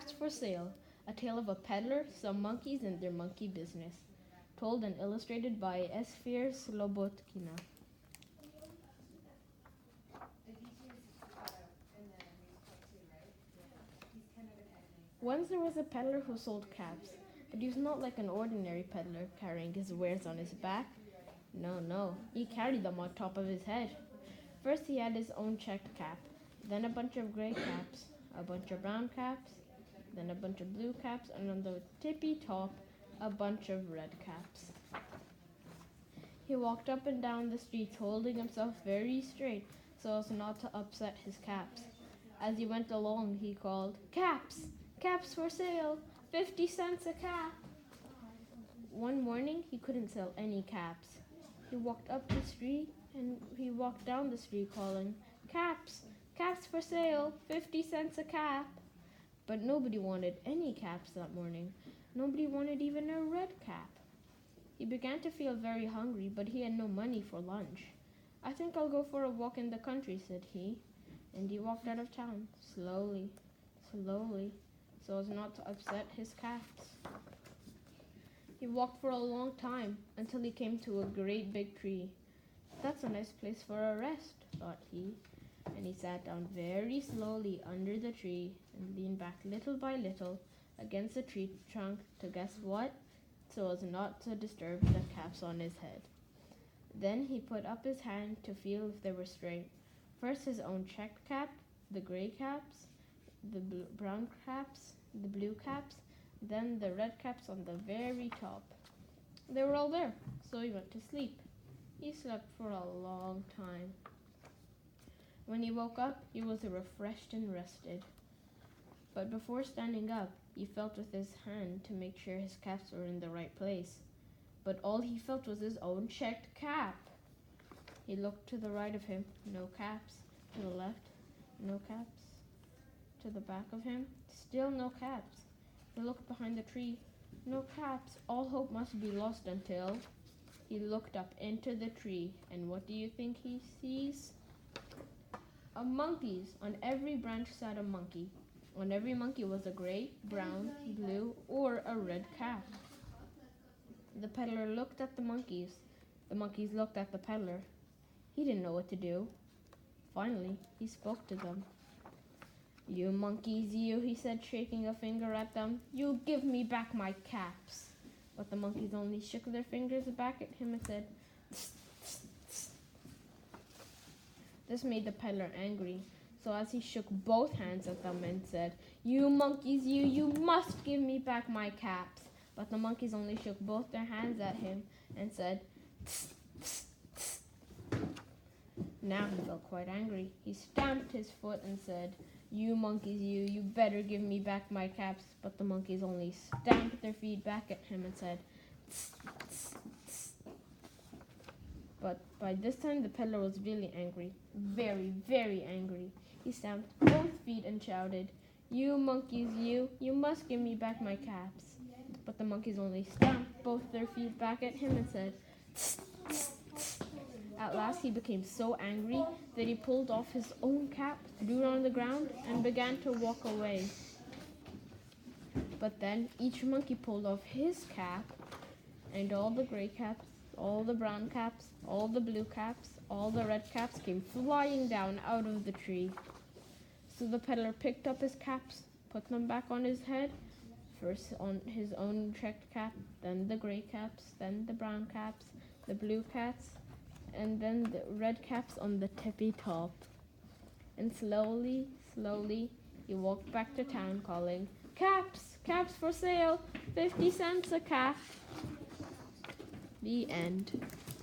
Caps for Sale, a tale of a peddler, some monkeys, and their monkey business. Told and illustrated by Esphyr Slobodkina. Once there was a peddler who sold caps, but he was not like an ordinary peddler carrying his wares on his back. No, he carried them on top of his head. First he had his own checked cap, then a bunch of gray caps, a bunch of brown caps, then a bunch of blue caps, and on the tippy top, a bunch of red caps. He walked up and down the streets holding himself very straight so as not to upset his caps. As he went along, he called, "Caps! Caps for sale! 50 cents a cap!" One morning, he couldn't sell any caps. He walked up the street and he walked down the street calling, "Caps! Caps for sale! 50 cents a cap!" But nobody wanted any caps that morning. Nobody wanted even a red cap. He began to feel very hungry, but he had no money for lunch. "I think I'll go for a walk in the country," said he. And he walked out of town, slowly, so as not to upset his caps. He walked for a long time until he came to a great big tree. "That's a nice place for a rest," thought he. And he sat down very slowly under the tree and leaned back little by little against the tree trunk to guess what, so as not to disturb the caps on his head. Then he put up his hand to feel if they were straight. First his own checked cap, the gray caps, the brown caps, the blue caps, then the red caps on the very top. They were all there, so he went to sleep. He slept for a long time. When he woke up, he was refreshed and rested. But before standing up, he felt with his hand to make sure his caps were in the right place. But all he felt was his own checked cap. He looked to the right of him, no caps. To the left, no caps. To the back of him, still no caps. He looked behind the tree, no caps. All hope must be lost until he looked up into the tree. And what do you think he sees? Monkeys. On every branch sat a monkey. On every monkey was a gray, brown, blue, or a red cap. The peddler looked at the monkeys. The monkeys looked at the peddler. He didn't know what to do. Finally, he spoke to them. "You monkeys, you," he said, shaking a finger at them. "You give me back my caps." But the monkeys only shook their fingers back at him and said, "Tss, tss, tss." This made the peddler angry. So as he shook both hands at them and said, "You monkeys, you must give me back my caps." But the monkeys only shook both their hands at him and said, "Tss, tss, tss." Now he felt quite angry. He stamped his foot and said, "You monkeys, you better give me back my caps." But the monkeys only stamped their feet back at him and said, "Tss, tss, tss." But by this time the peddler was really angry, very, very angry. He stamped both feet and shouted, "You monkeys, you must give me back my caps." But the monkeys only stamped both their feet back at him and said, "Tss, tss, tss." At last he became so angry that he pulled off his own cap, threw it on the ground, and began to walk away. But then each monkey pulled off his cap, and all the gray caps, all the brown caps, all the blue caps, all the red caps came flying down out of the tree. So the peddler picked up his caps, put them back on his head, first on his own checked cap, then the gray caps, then the brown caps, the blue caps, and then the red caps on the tippy top. And slowly, he walked back to town calling, "Caps! Caps for sale! 50 cents a cap!" The end.